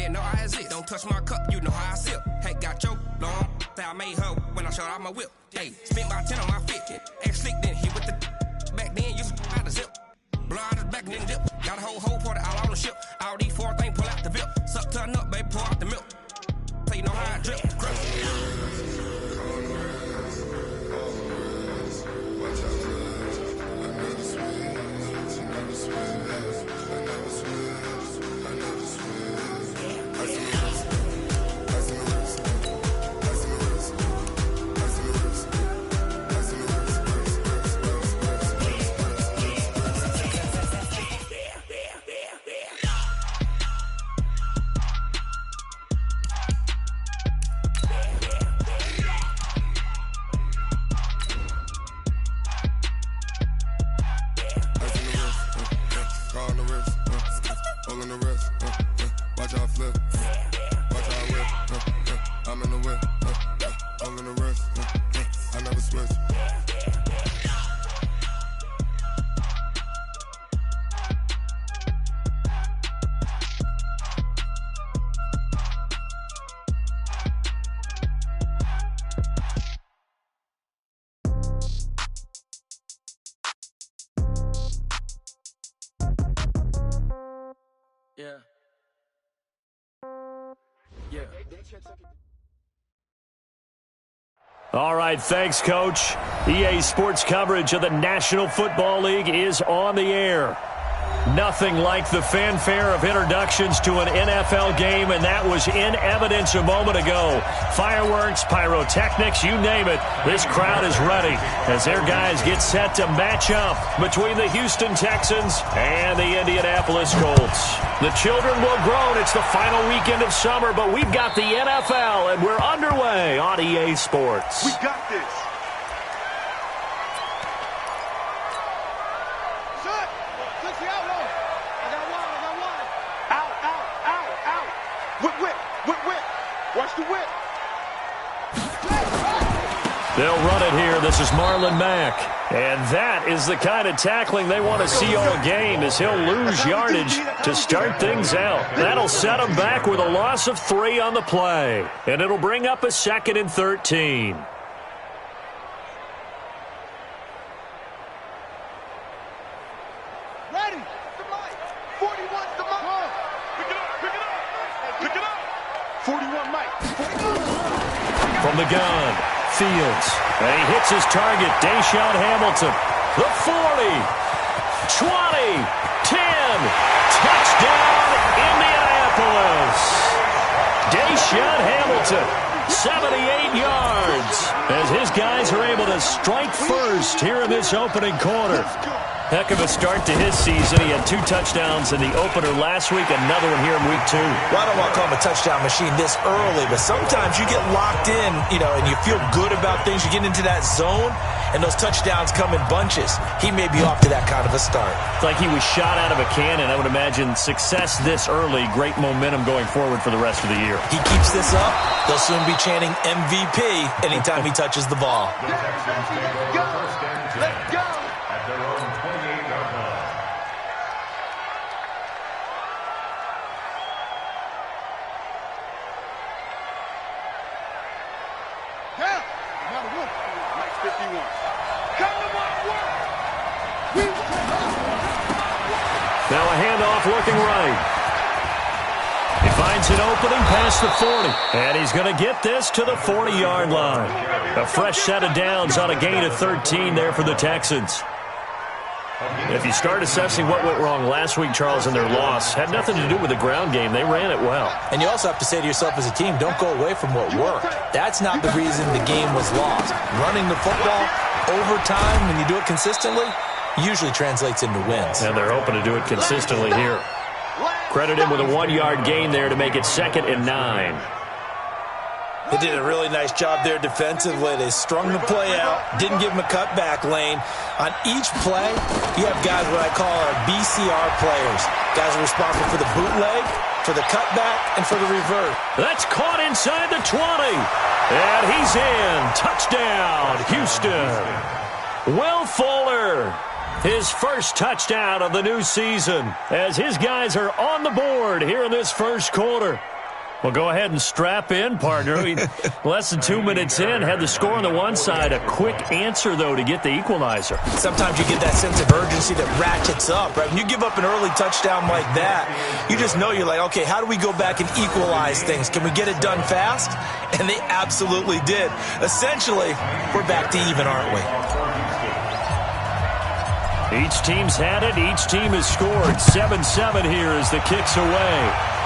ain't know I exist. Don't touch my cup, you know how I sip. Hey, got your long. I made her when I showed out my whip. Hey, spent about 10 on my fit. Ass slick, then hit with the back then, used to out the zip. Blow out his back, then dip. Got a whole party all on the ship. All these four things, pull out the VIP. Suck, turn up, baby, pour out the milk. So you know how I drip. All right, thanks, Coach. EA Sports coverage of the National Football League is on the air. Nothing like the fanfare of introductions to an NFL game, and that was in evidence a moment ago. Fireworks, pyrotechnics, you name it. This crowd is ready as their guys get set to match up between the Houston Texans and the Indianapolis Colts. The children will groan. It's the final weekend of summer, but we've got the NFL, and we're underway on EA Sports. We got this. They'll run it here. This is Marlon Mack. And that is the kind of tackling they want to see all game, as he'll lose yardage to start things out. That'll set him back with a loss of 3 on the play. And it'll bring up a 2nd and 13. Ready. 41's the mic. Pick it up. 41 Mike. From the gun. Fields. And he hits his target, Deshaun Hamilton. The 40, 20, 10. Touchdown, Indianapolis. Deshaun Hamilton, 78 yards. As his guys are able to strike first here in this opening quarter. Heck of a start to his season. He had 2 touchdowns in the opener last week, another one here in week 2. Well, I don't want to call him a touchdown machine this early, but sometimes you get locked in, and you feel good about things. You get into that zone, and those touchdowns come in bunches. He may be off to that kind of a start. It's like he was shot out of a cannon. I would imagine success this early, great momentum going forward for the rest of the year. He keeps this up, they'll soon be chanting MVP anytime he touches the ball. Let's go. At their own 28-yard line. Yeah. Now the work. Mike 51. Come to my work. Now a handoff looking right. He finds an opening past the 40. And he's going to get this to the 40-yard line. A fresh set of downs on a gain of 13 there for the Texans. If you start assessing what went wrong last week, Charles, in their loss, had nothing to do with the ground game. They ran it well. And you also have to say to yourself as a team, don't go away from what worked. That's not the reason the game was lost. Running the football over time, when you do it consistently, usually translates into wins. And they're hoping to do it consistently here. Credit him with a 1-yard gain there to make it 2nd and 9. They did a really nice job there defensively. They strung the play out, didn't give him a cutback lane. On each play, you have guys what I call our BCR players. Guys are responsible for the bootleg, for the cutback, and for the revert. That's caught inside the 20. And he's in. Touchdown, Houston. Will Fuller, his first touchdown of the new season, as his guys are on the board here in this first quarter. Well, go ahead and strap in, partner. Less than 2 minutes in, had the score on the one side. A quick answer, though, to get the equalizer. Sometimes you get that sense of urgency that ratchets up, right? When you give up an early touchdown like that, you just know you're like, okay, how do we go back and equalize things? Can we get it done fast? And they absolutely did. Essentially, we're back to even, aren't we? Each team's had it. Each team has scored. 7-7 here as the kick's away.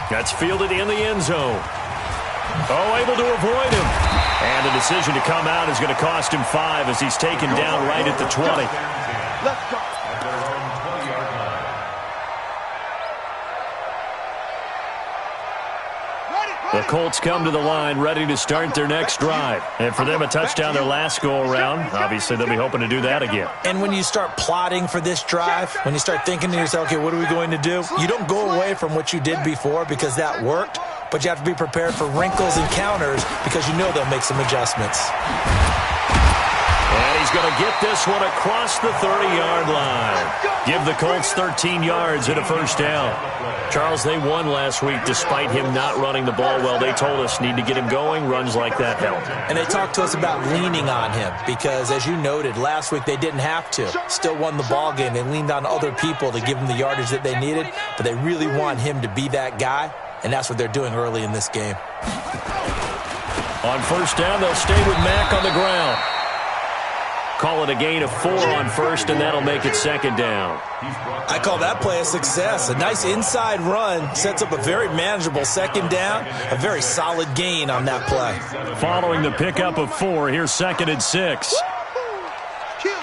That's fielded in the end zone. Oh, able to avoid him. And the decision to come out is going to cost him 5 as he's taken down right at the 20. Let's go. The Colts come to the line ready to start their next drive. And for them, a touchdown their last go-around. Obviously, they'll be hoping to do that again. And when you start plotting for this drive, when you start thinking to yourself, okay, what are we going to do? You don't go away from what you did before because that worked, but you have to be prepared for wrinkles and counters because you know they'll make some adjustments. And he's going to get this one across the 30-yard line. Give the Colts 13 yards and a first down. Charles, they won last week despite him not running the ball well. They told us need to get him going. Runs like that help. And they talked to us about leaning on him because, as you noted, last week they didn't have to. Still won the ball game. They leaned on other people to give them the yardage that they needed, but they really want him to be that guy, and that's what they're doing early in this game. On first down, they'll stay with Mack on the ground. Call it a gain of 4 on first, and that'll make it second down. I call that play a success. A nice inside run sets up a very manageable second down. A very solid gain on that play. Following the pickup of 4, here's 2nd and 6. Kill.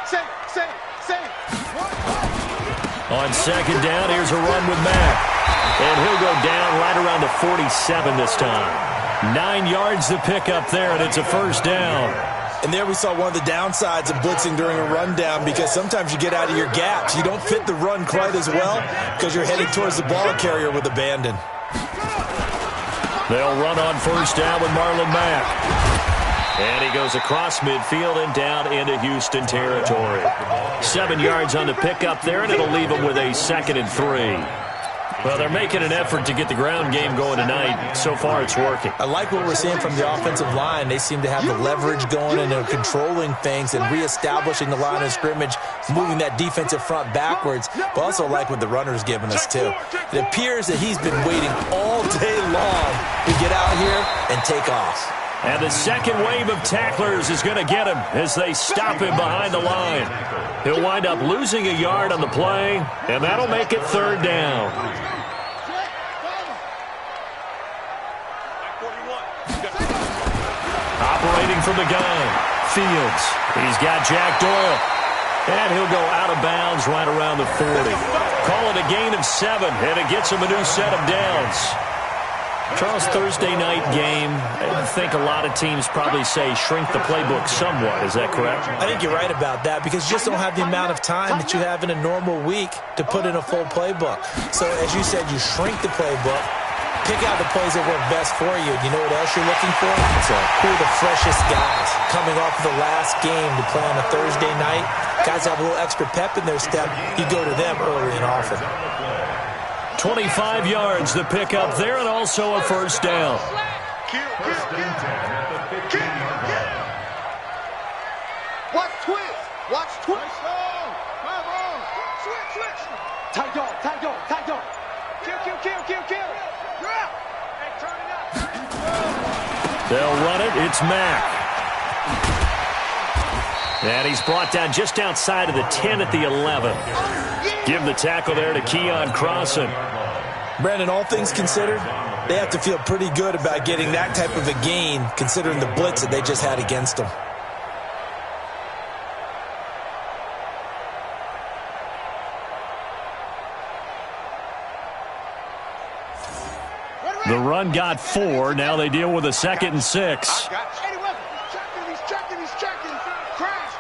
Save. On second down, here's a run with Mack. And he'll go down right around the 47 this time. 9 yards to pick up there, and it's a first down. And there we saw one of the downsides of blitzing during a rundown because sometimes you get out of your gaps. You don't fit the run quite as well because you're heading towards the ball carrier with abandon. They'll run on first down with Marlon Mack. And he goes across midfield and down into Houston territory. 7 yards on the pickup there, and it'll leave him with a 2nd and 3. Well, they're making an effort to get the ground game going tonight. So far, it's working. I like what we're seeing from the offensive line. They seem to have the leverage going, and they're controlling things and reestablishing the line of scrimmage, moving that defensive front backwards, but also like what the runner's giving us, too. It appears that he's been waiting all day long to get out here and take off. And the second wave of tacklers is going to get him as they stop him behind the line. He'll wind up losing a yard on the play, and that'll make it third down. Operating from the gun, Fields. He's got Jack Doyle. And he'll go out of bounds right around the 40. Call it a gain of 7, and it gets him a new set of downs. Charles, Thursday night game, I think a lot of teams probably say shrink the playbook somewhat. Is that correct? I think you're right about that because you just don't have the amount of time that you have in a normal week to put in a full playbook. So, as you said, you shrink the playbook, pick out the plays that work best for you. You know what else you're looking for? Who are the freshest guys coming off of the last game to play on a Thursday night? Guys have a little extra pep in their step. You go to them early and often. 25 yards to pick up there, and also a first down. Kill. Watch twist. Come on. Switch. Tight dog. Kill. Hey, turn it up. They'll run it. It's Mack. And he's brought down just outside of the 10 at the 11. Give the tackle there to Keon Crossan. Brandon, all things considered, they have to feel pretty good about getting that type of a gain considering the blitz that they just had against them. The run got 4. Now they deal with a 2nd and 6. He's checking. Crash.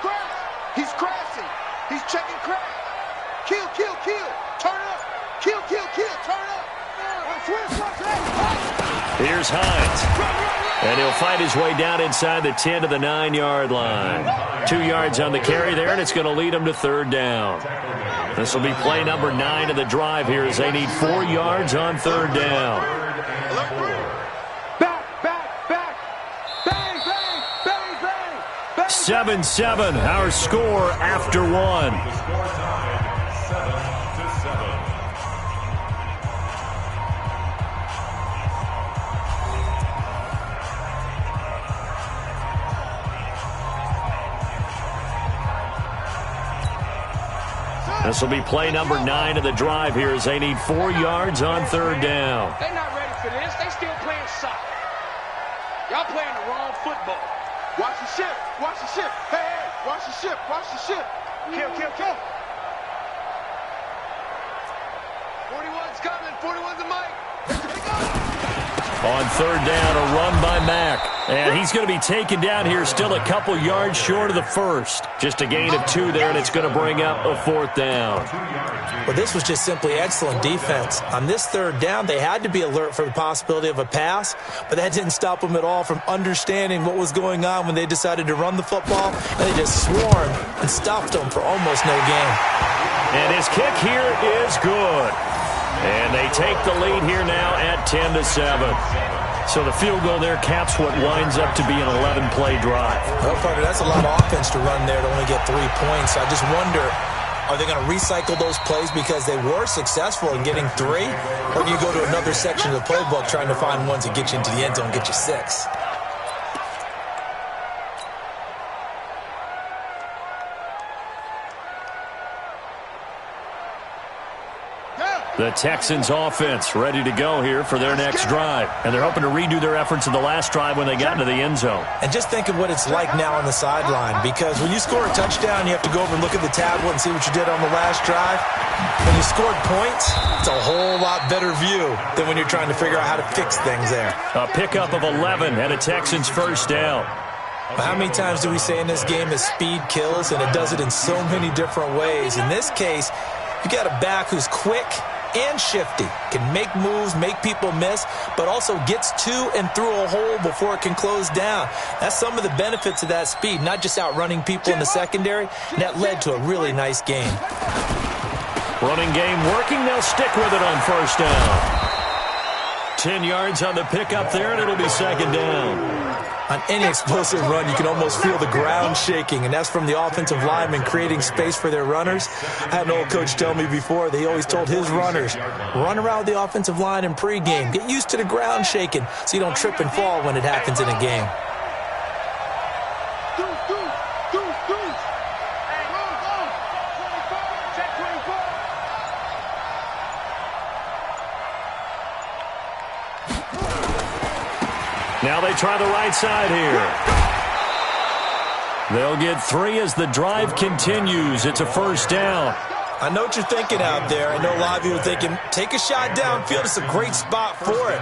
He's crashing. He's checking crash. Kill. Turn up. Kill. Turn up. Here's Hines. And he'll fight his way down inside the 10 to the 9-yard line. 2 yards on the carry there, and it's going to lead him to third down. This will be play number 9 of the drive here as they need 4 yards on 3rd down. Back. Bang, bang, bang, bang. Bang, 7-7, our score after 1. This will be play number 9 of the drive here as they need 4 yards on 3rd down. They're not ready for this. They still playing soccer. Y'all playing the wrong football. Watch the ship. Watch the ship. Hey, watch the ship. Watch the ship. Kill. 41's coming. 41's the mic. On 3rd down, a run by Mack. And he's going to be taken down here, still a couple yards short of the first. Just a gain of 2 there, and it's going to bring up a 4th down. Well, this was just simply excellent defense. On this 3rd down, they had to be alert for the possibility of a pass, but that didn't stop them at all from understanding what was going on when they decided to run the football, and they just swarmed and stopped them for almost no gain. And his kick here is good. And they take the lead here now at 10-7. So the field goal there caps what winds up to be an 11-play drive. Well, partner, that's a lot of offense to run there to only get 3 points. I just wonder, are they going to recycle those plays because they were successful in getting 3? Or do you go to another section of the playbook trying to find ones that get you into the end zone and get you 6? The Texans offense ready to go here for their next drive. And they're hoping to redo their efforts in the last drive when they got into the end zone. And just think of what it's like now on the sideline, because when you score a touchdown, you have to go over and look at the tablet and see what you did on the last drive. When you scored points, it's a whole lot better view than when you're trying to figure out how to fix things there. A pickup of 11 and a Texans 1st down. How many times do we say in this game that speed kills, and it does it in so many different ways? In this case, you got a back who's quick and shifty, can make moves, make people miss, but also gets to and through a hole before it can close down. That's some of the benefits of that speed, not just outrunning people in the secondary, and that led to a really nice game. Running game working, they'll stick with it on 1st down. 10 yards on the pickup there, and it'll be 2nd down. On any explosive run, you can almost feel the ground shaking, and that's from the offensive linemen creating space for their runners. I had an old coach tell me before that he always told his runners, run around the offensive line in pregame. Get used to the ground shaking so you don't trip and fall when it happens in a game. Now they try the right side here. They'll get 3 as the drive continues. It's a 1st down. I know what you're thinking out there. I know a lot of you are thinking, take a shot downfield. It's a great spot for it.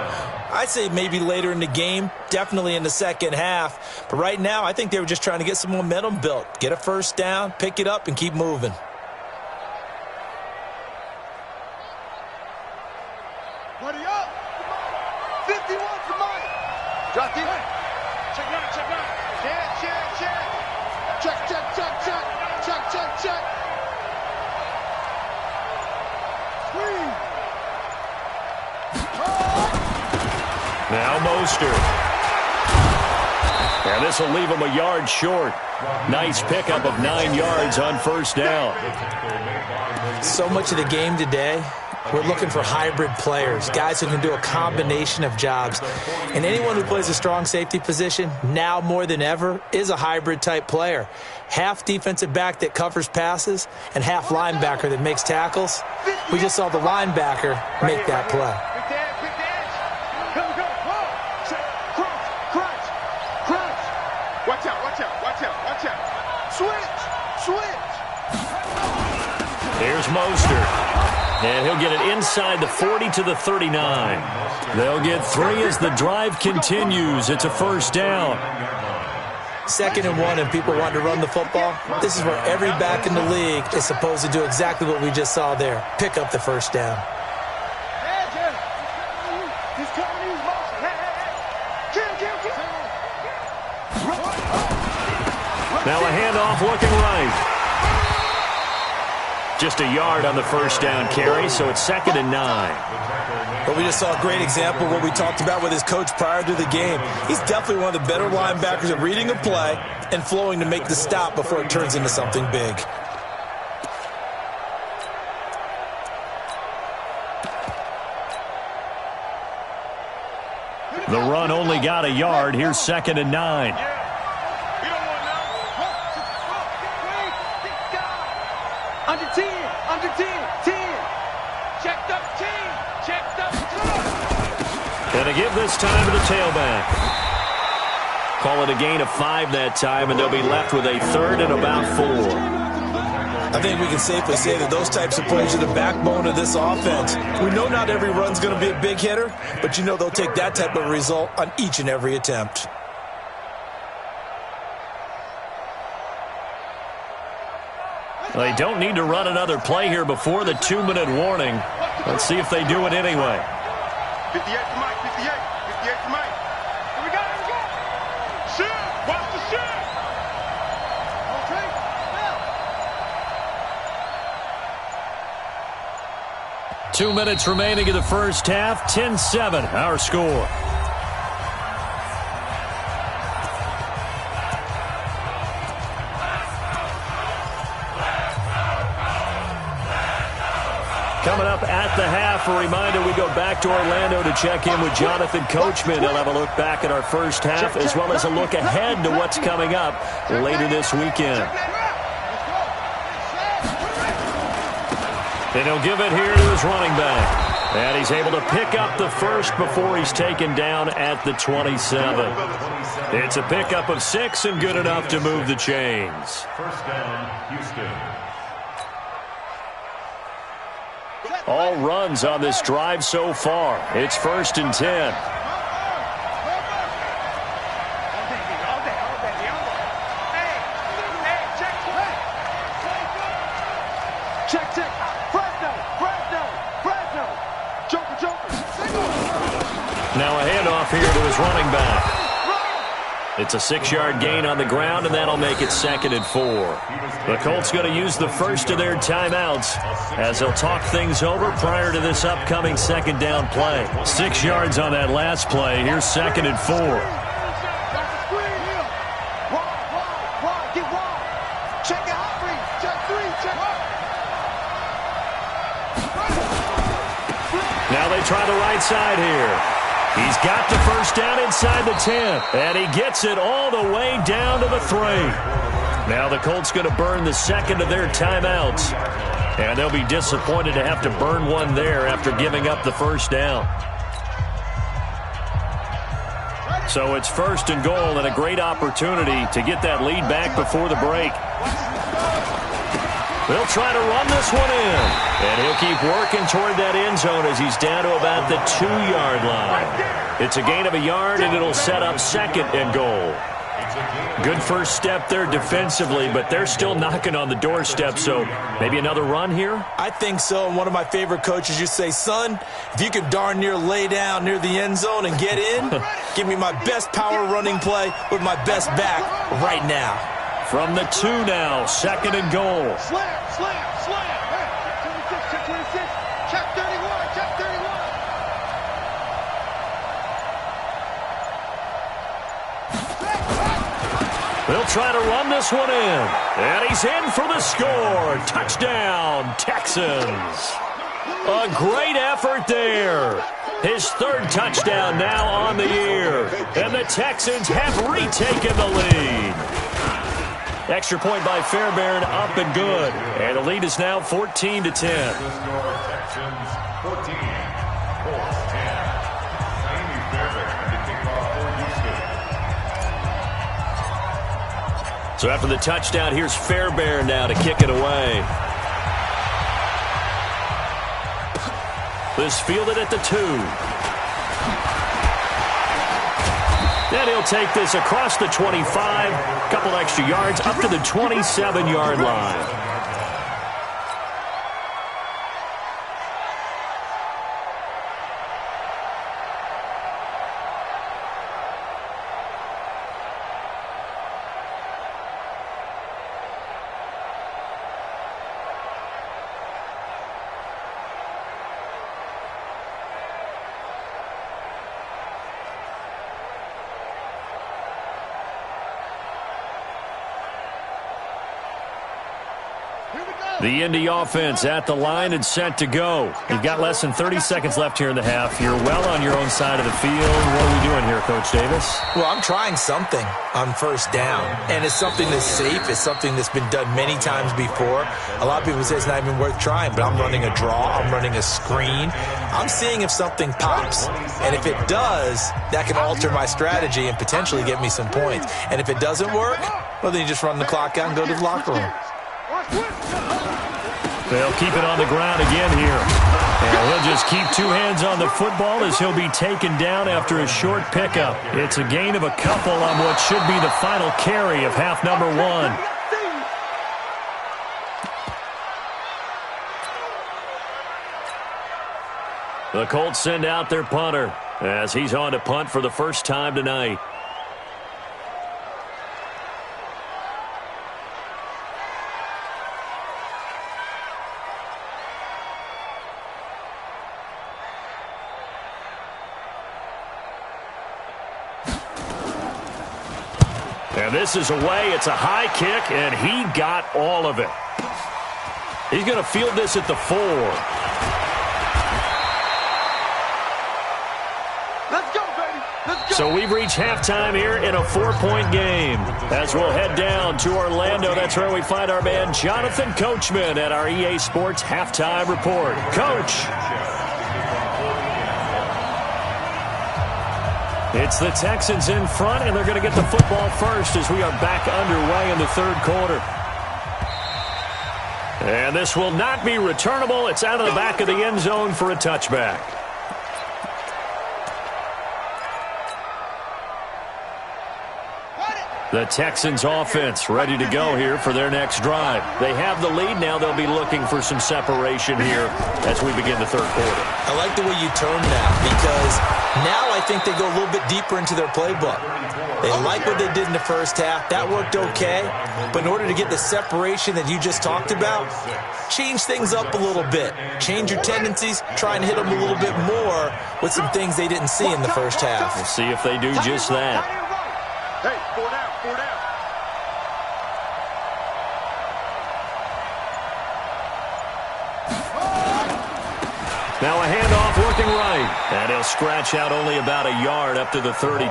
I'd say maybe later in the game, definitely in the second half. But right now, I think they were just trying to get some momentum built. Get a 1st down, pick it up, and keep moving. Buddy up. 51 for Mike. Drop in. Check it out. Check. Screen. Now Mostert. And this will leave him a yard short. Nice pickup of 9 yards on 1st down. So much of the game today, we're looking for hybrid players, guys who can do a combination of jobs. And anyone who plays a strong safety position, now more than ever, is a hybrid-type player. Half defensive back that covers passes and half linebacker that makes tackles. We just saw the linebacker make that play. Pick the edge. Here we go. Crunch. Watch out. Switch. Here's Mostert. And he'll get it inside the 40 to the 39. They'll get 3 as the drive continues. It's a 1st down. 2nd and 1, and people want to run the football. This is where every back in the league is supposed to do exactly what we just saw there. Pick up the 1st down. He's coming to use motion. Kill. Now a handoff looking right. Just a yard on the first down carry, so it's 2nd and 9. But we just saw a great example of what we talked about with his coach prior to the game. He's definitely one of the better linebackers at reading a play and flowing to make the stop before it turns into something big. The run only got a yard. Here's 2nd and 9. Under 10, under 10, 10. Checked up 10, checked up 10. And to give this time to the tailback. Call it a gain of 5 that time, and they'll be left with a 3rd and about 4. I think we can safely say that those types of plays are the backbone of this offense. We know not every run's going to be a big hitter, but you know they'll take that type of result on each and every attempt. They don't need to run another play here before the 2-minute warning. Let's see if they do it anyway. 58 to Mike, 58 to Mike. Here we go, here we go. Shoot, watch the shoot. Okay, well. 2 minutes remaining in the first half. 10-7, our score. Coming up at the half, a reminder, we go back to Orlando to check in with Jonathan Coachman. He'll have a look back at our first half as well as a look ahead to what's coming up later this weekend. And he'll give it here to his running back. And he's able to pick up the first before he's taken down at the 27. It's a pickup of 6 and good enough to move the chains. First down, Houston. All runs on this drive so far. It's 1st and 10. Now a handoff here to his running back. It's a 6-yard gain on the ground, and that'll make it 2nd and 4. The Colts going to use the first of their timeouts as they'll talk things over prior to this upcoming 2nd down play. 6 yards on that last play. Here's 2nd and 4. Now they try the right side here. He's got the first down inside the 10, and he gets it all the way down to the 3. Now the Colts going to burn the second of their timeouts, and they'll be disappointed to have to burn one there after giving up the first down. So it's 1st and goal and a great opportunity to get that lead back before the break. They'll try to run this one in, and he'll keep working toward that end zone as he's down to about the 2-yard line. It's a gain of a yard, and it'll set up 2nd and goal. Good first step there defensively, but they're still knocking on the doorstep, so maybe another run here? I think so, and one of my favorite coaches used to say, son, if you can darn near lay down near the end zone and get in, give me my best power running play with my best back right now. From the 2 now, 2nd and goal. Slam, slam, slam. Check 26, check 26, check 31, check 31. They'll try to run this one in. And he's in for the score. Touchdown, Texans. A great effort there. His 3rd touchdown now on the year. And the Texans have retaken the lead. Extra point by Fairbairn, up and good. And the lead is now 14-10. Texans 14, Colts 10. Naomi Fairbairn to kick off for Houston. So after the touchdown, here's Fairbairn now to kick it away. This fielded at the 2. Then he'll take this across the 25, couple extra yards up to the 27-yard line. The Indy offense at the line and set to go. You've got less than 30 seconds left here in the half. You're well on your own side of the field. What are we doing here, Coach Davis? Well, I'm trying something on first down, and it's something that's safe. It's something that's been done many times before. A lot of people say it's not even worth trying, but I'm running a draw. I'm running a screen. I'm seeing if something pops, and if it does, that can alter my strategy and potentially get me some points. And if it doesn't work, well, then you just run the clock out and go to the locker room. They'll keep it on the ground again here. And he'll just keep two hands on the football as he'll be taken down after a short pickup. It's a gain of a couple on what should be the final carry of half number 1. The Colts send out their punter as he's on to punt for the first time tonight. And this is away. It's a high kick, and he got all of it. He's going to field this at the 4. Let's go, baby. Let's go. So we've reached halftime here in a 4-point game. As we'll head down to Orlando, that's where we find our man Jonathan Coachman at our EA Sports Halftime Report. Coach. It's the Texans in front, and they're going to get the football first as we are back underway in the third quarter. And this will not be returnable. It's out of the back of the end zone for a touchback. The Texans offense ready to go here for their next drive. They have the lead. Now they'll be looking for some separation here as we begin the third quarter. I like the way you term that because now I think they go a little bit deeper into their playbook. They like what they did in the first half. That worked okay. But in order to get the separation that you just talked about, change things up a little bit. Change your tendencies. Try and hit them a little bit more with some things they didn't see in the first half. We'll see if they do just that. Hey, 4 down, 4 down. Now a handoff working right. And he'll scratch out only about a yard up to the 32.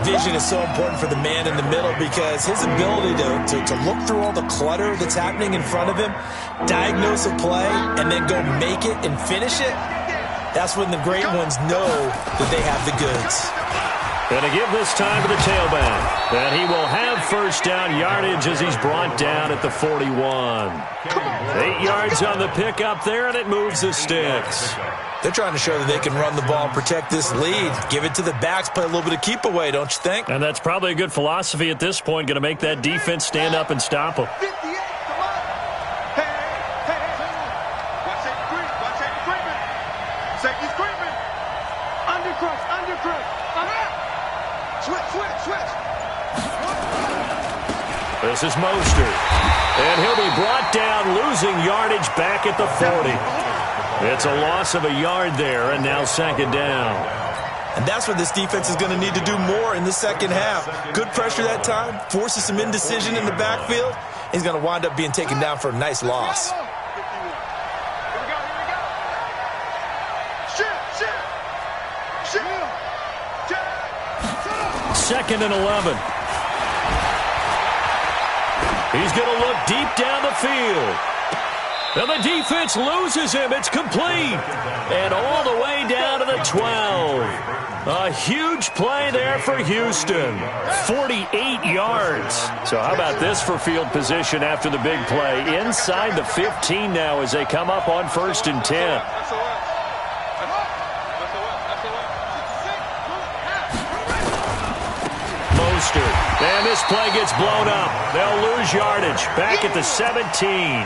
Vision is so important for the man in the middle because his ability to look through all the clutter that's happening in front of him, diagnose a play, and then go make it and finish it, that's when the great ones know that they have the goods. Going to give this time to the tailback. And he will have first down yardage as he's brought down at the 41. 8 yards on the pickup there, and it moves the sticks. They're trying to show that they can run the ball and protect this lead. Give it to the backs, play a little bit of keep away, don't you think? And that's probably a good philosophy at this point. Going to make that defense stand up and stop them. 58, come on. Hey. Watch safety creep. Watch safety creeping. Safety's creeping. Undercrush. I'm out. Switch. This is Mostert. And he'll be brought down, losing yardage back at the 40. It's a loss of a yard there, and now second down. And that's what this defense is going to need to do more in the second half. Good pressure that time, forces some indecision in the backfield. He's going to wind up being taken down for a nice loss. Here we go. Shit. Second and 11. He's going to look deep down the field. And the defense loses him. It's complete. And all the way down to the 12. A huge play there for Houston. 48 yards. So how about this for field position after the big play? Inside the 15 now as they come up on 1st and 10. Mostert. And this play gets blown up. They'll lose yardage. Back at the 17.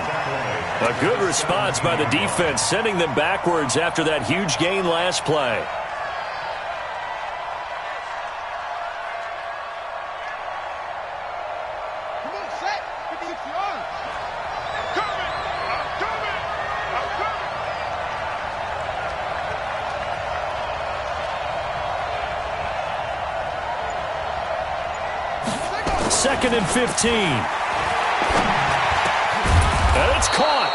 A good response by the defense, sending them backwards after that huge gain last play. Come on, set. 56 yards. I'm coming. 2nd and 15. And it's caught.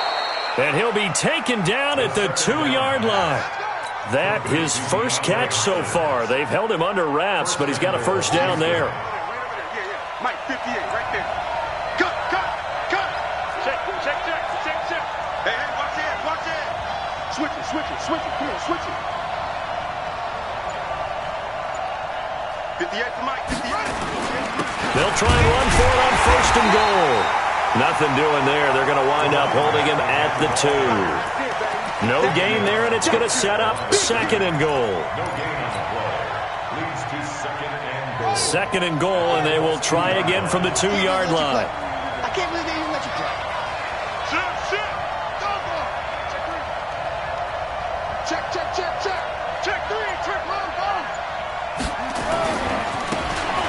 And he'll be taken down at the 2-yard line. That his first catch so far. They've held him under wraps, but he's got a first down there. Mike, 58, right there. Cut. Check. Hey, watch it. Switch it. Come on, switch it. 58 for Mike, 58. They'll try and run for it on first and goal. Nothing doing there. They're going to wind up holding him at the 2. No gain there, and it's going to set up second and goal. No gain on the play. Leads to second and goal. Second and goal, and they will try again from the 2-yard line. I can't believe they even let you play. Sit. Go for it. Check. Check 3. Check 1.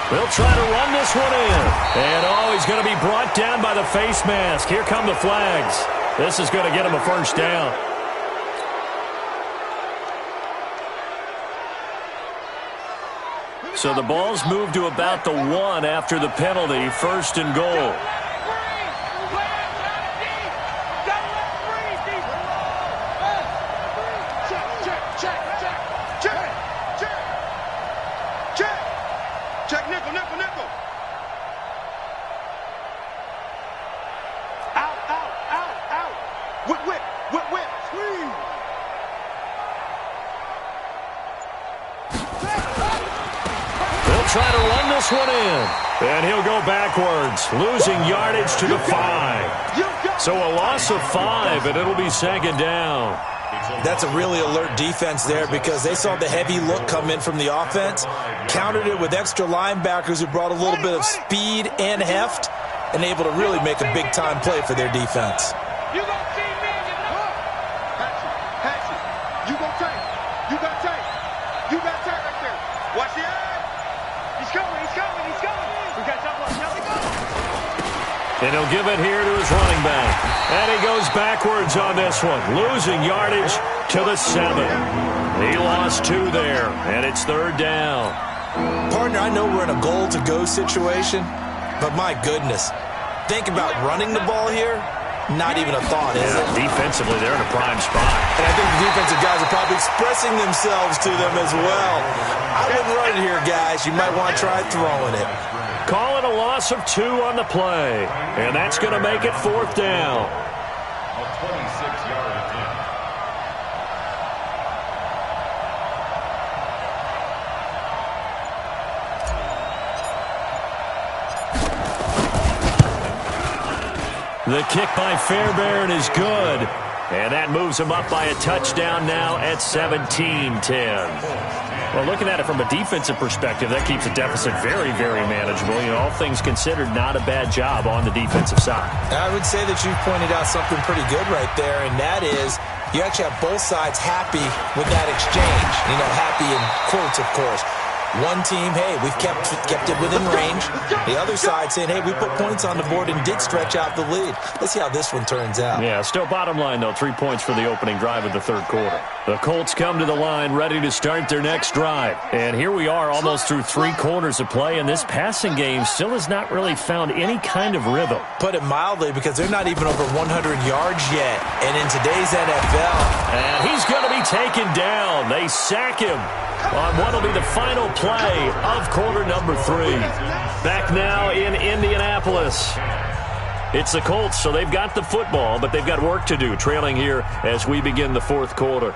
They'll try to run this one in. And, he's going to be brought down by the face mask. Here come the flags. This is going to get him a first down. So the ball's moved to about the 1 after the penalty, first and goal. Check nickel. Out. Whip. Squeeze. They'll try to run this one in. And he'll go backwards, losing yardage to the 5. So a loss of 5, and it'll be second down. That's a really alert defense there because they saw the heavy look come in from the offense, countered it with extra linebackers who brought a little bit of speed and heft, and able to really make a big-time play for their defense. You gonna see me, you know? Hatchet. You got tight. You got tight right there. Watch the eye. He's coming. We got something. Now we go. And he'll give it here to his running back. And he goes backwards on this one, losing yardage to the 7. He lost 2 there, and it's third down. Partner, I know we're in a goal-to-go situation, but my goodness, think about running the ball here. Not even a thought, is it? Defensively, they're in a prime spot. And I think the defensive guys are probably expressing themselves to them as well. I wouldn't run it here, guys. You might want to try throwing it. Call it a loss of 2 on the play. And that's going to make it fourth down. A 26-yard attempt. The kick by Fairbairn is good. And that moves him up by a touchdown now at 17-10. Well, looking at it from a defensive perspective, that keeps the deficit very, very manageable. All things considered, not a bad job on the defensive side. I would say that you pointed out something pretty good right there, and that is you actually have both sides happy with that exchange. Happy in quotes, of course. One team, hey, we've kept it within range. The other side saying, hey, we put points on the board and did stretch out the lead. Let's see how this one turns out. Yeah, still bottom line, though, 3 points for the opening drive of the third quarter. The Colts come to the line ready to start their next drive. And here we are almost through 3 quarters of play, and this passing game still has not really found any kind of rhythm. Put it mildly, because they're not even over 100 yards yet. And in today's NFL. And he's going to be taken down. They sack him on what will be the final play of quarter number 3. Back now in Indianapolis. It's the Colts, so they've got the football, but they've got work to do, trailing here as we begin the fourth quarter.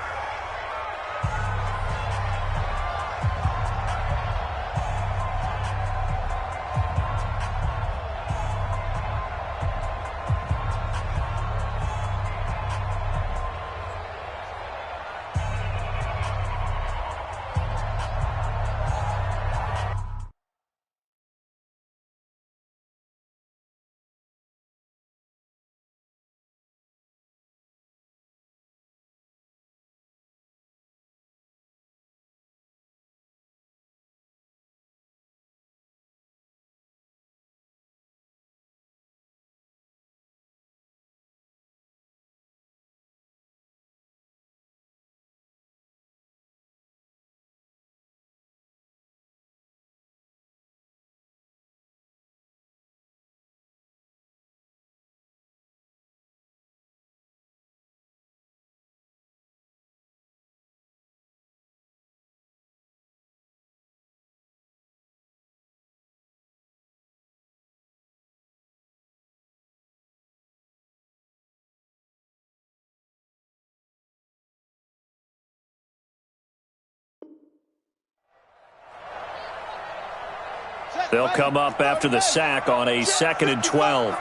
They'll come up after the sack on a 2nd and 12.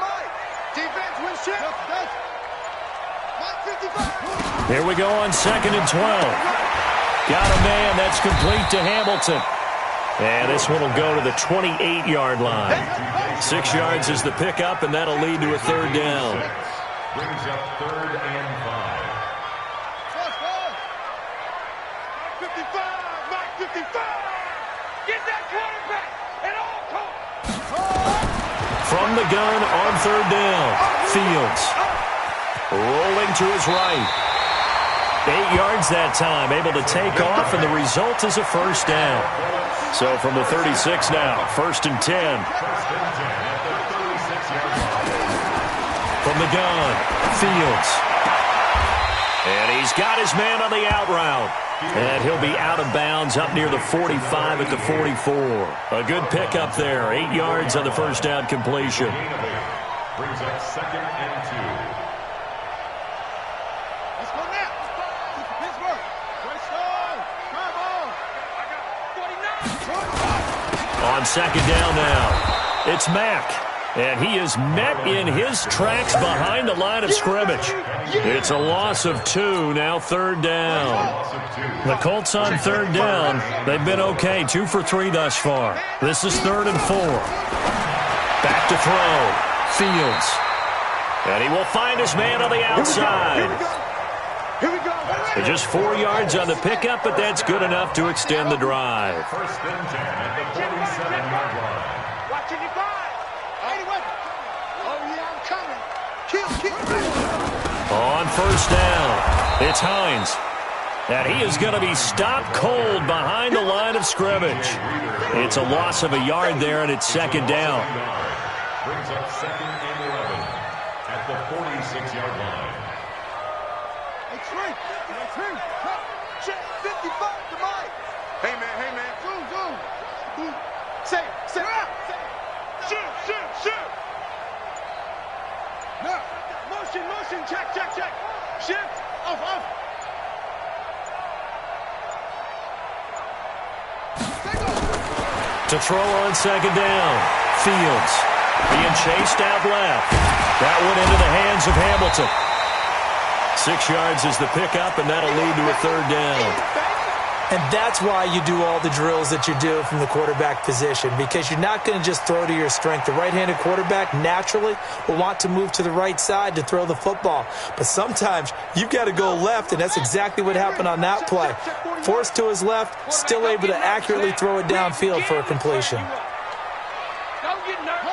Here we go on 2nd and 12. Got a man. That's complete to Hamilton. And this one will go to the 28-yard line. 6 yards is the pickup, and that'll lead to a 3rd down. Brings up 3rd and 5. 55, Mike 55. Get that quarterback at all costs. From the gun on 3rd down. Fields rolling to his right. 8 yards that time, able to take off, and the result is a 1st down. So from the 36 now, 1st and 10. From the gun, Fields. And he's got his man on the out route. And he'll be out of bounds up near the 45 at the 44. A good pickup there. 8 yards on the 1st down completion. Brings up 2nd and 2. Let's go now. Pittsburgh. Great start. Come on. I got 49. On 2nd down now, it's Mack. And he is met in his tracks behind the line of scrimmage. It's a loss of 2, now 3rd down. The Colts on 3rd down, they've been okay, 2 for 3 thus far. This is 3rd and 4. Back to throw, Fields. And he will find his man on the outside. Here we go. Just 4 yards on the pickup, but that's good enough to extend the drive. 1st and 10 at the 47-yard line. Watching you guys. Oh, yeah, I'm coming. Kill. On 1st down, it's Hines. And he is going to be stopped cold behind the line of scrimmage. It's a loss of a yard there, and it's 2nd down. Brings up 2nd and 11 at the 46-yard line. It's right. Check 55 to Mike. Hey, man. Zoom. Say. Shoot. No. Motion. Check. Shift. Off. To throw on 2nd down, Fields being chased out left. That went into the hands of Hamilton. 6 yards is the pickup, and that'll lead to a 3rd down. And that's why you do all the drills that you do from the quarterback position, because you're not going to just throw to your strength. The right-handed quarterback naturally will want to move to the right side to throw the football. But sometimes you've got to go left, and that's exactly what happened on that play. Forced to his left, still able to accurately throw it downfield for a completion. Don't get nervous.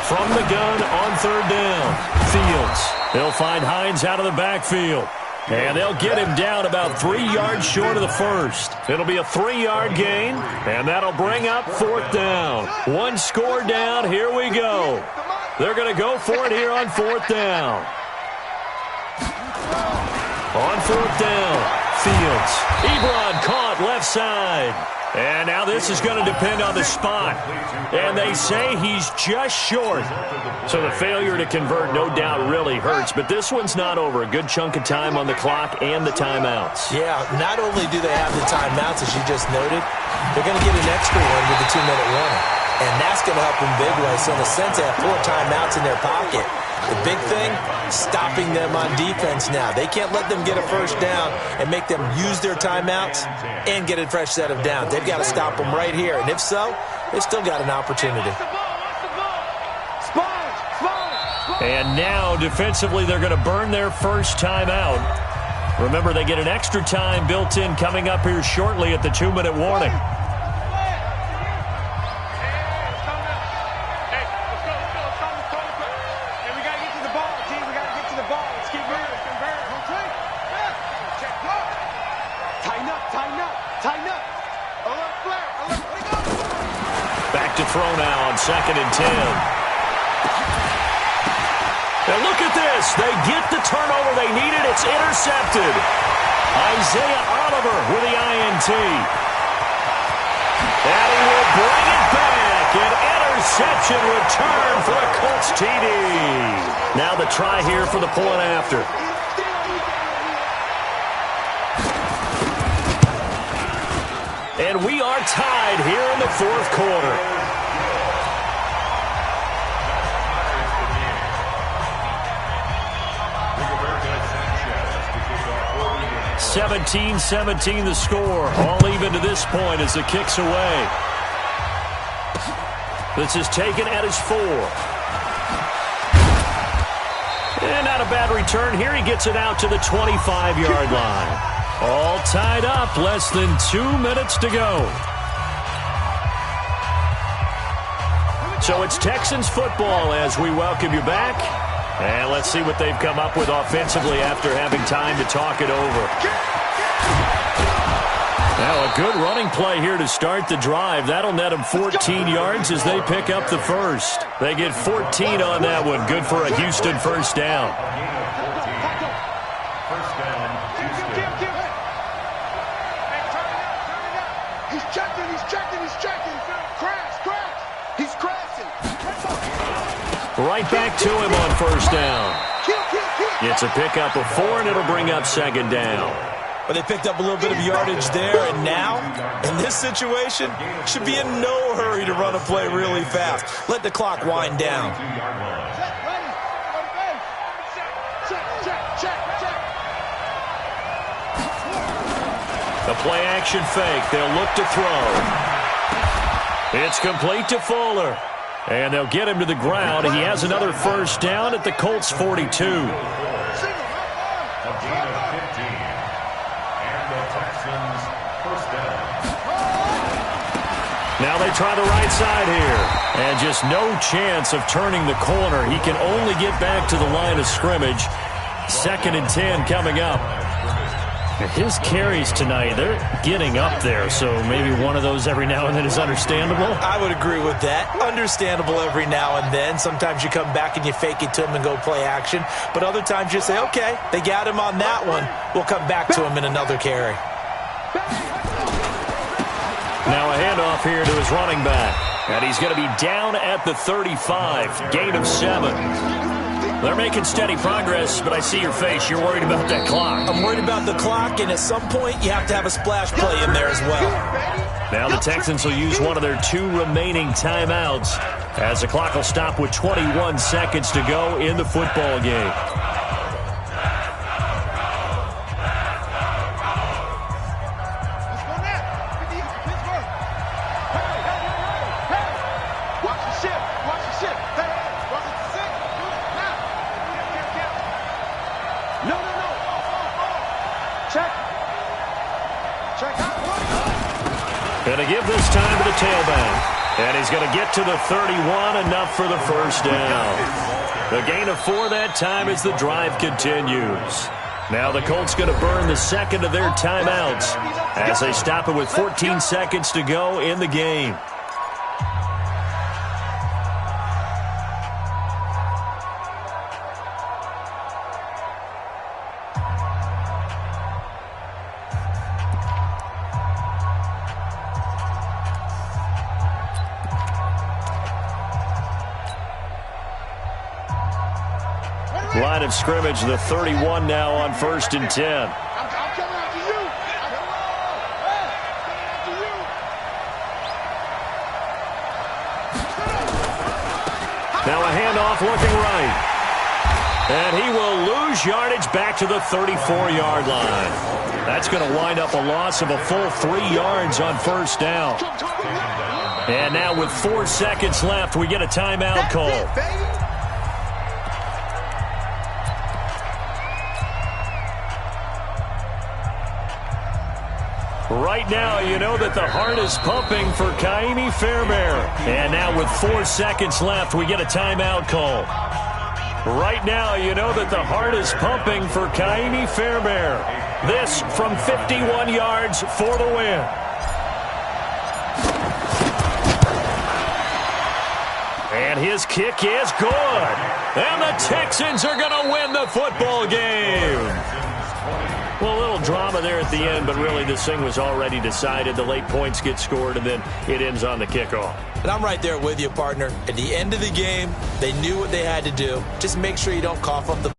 From the gun on 3rd down, Fields. They'll find Hines out of the backfield. And they'll get him down about 3 yards short of the 1st. It'll be a 3-yard gain, and that'll bring up 4th down. 1 score down, here we go. They're going to go for it here on 4th down. On 4th down, Fields. Ebron caught left side. And now this is going to depend on the spot. And they say he's just short. So the failure to convert no doubt really hurts. But this one's not over. A good chunk of time on the clock and the timeouts. Yeah, not only do they have the timeouts, as you just noted, they're going to get an extra one with the 2-minute warning. And that's going to help them big way. So in a sense, they have 4 timeouts in their pocket. The big thing, stopping them on defense now. They can't let them get a 1st down and make them use their timeouts and get a fresh set of downs. They've got to stop them right here. And if so, they've still got an opportunity. And now, defensively, they're going to burn their 1st timeout. Remember, they get an extra time built in coming up here shortly at the 2-minute warning. Back to throw now on 2nd and 10. Now look at this. They get the turnover they needed. It's intercepted. Isaiah Oliver with the INT. And he will bring it back. An interception return for a Colts TD. Now the try here for the point after. And we are tied here in the fourth quarter. 17-17 the score. All even to this point as the kick's away. This is taken at his 4. And not a bad return here. He gets it out to the 25-yard line. All tied up. Less than 2 minutes to go. So it's Texans football as we welcome you back. And let's see what they've come up with offensively after having time to talk it over. Now a good running play here to start the drive. That'll net them 14 yards as they pick up the first. They get 14 on that one. Good for a Houston first down. First down, Houston. He's checking. Crash. He's crashing. Right back to him on first down. It's a pickup of 4, and it'll bring up second down. But they picked up a little bit of yardage there, and now, in this situation, should be in no hurry to run a play really fast. Let the clock wind down. The play action fake. They'll look to throw. It's complete to Fuller. And they'll get him to the ground. He has another first down at the Colts 42. A gain of 15. And the Texans first down. Now they try the right side here. And just no chance of turning the corner. He can only get back to the line of scrimmage. 2nd and 10 coming up. His carries tonight, they're getting up there, so maybe one of those every now and then is understandable. I would agree with that. Understandable every now and then. Sometimes you come back and you fake it to him and go play action. But other times you say, okay, they got him on that one. We'll come back to him in another carry. Now a handoff here to his running back. And he's going to be down at the 35. Gain of 7. They're making steady progress, but I see your face. You're worried about that clock. I'm worried about the clock, and at some point, you have to have a splash play in there as well. Now the Texans will use one of their 2 remaining timeouts as the clock will stop with 21 seconds to go in the football game. Going to give this time to the tailback. And he's going to get to the 31, enough for the first down. The gain of 4 that time as the drive continues. Now the Colts going to burn the second of their timeouts as they stop it with 14 seconds to go in the game. Line of scrimmage, the 31 now on 1st and 10. I'm coming after you. Now a handoff looking right. And he will lose yardage back to the 34-yard line. That's going to wind up a loss of a full 3 yards on first down. And now with 4 seconds left, we get a timeout call. Right now, you know that the heart is pumping for Ka'imi Fairbairn. And now with 4 seconds left, we get a timeout call. Right now, you know that the heart is pumping for Ka'imi Fairbairn. This from 51 yards for the win. And his kick is good. And the Texans are going to win the football game. Well, a little drama there at the end, but really this thing was already decided. The late points get scored, and then it ends on the kickoff. And I'm right there with you, partner. At the end of the game, they knew what they had to do. Just make sure you don't cough up the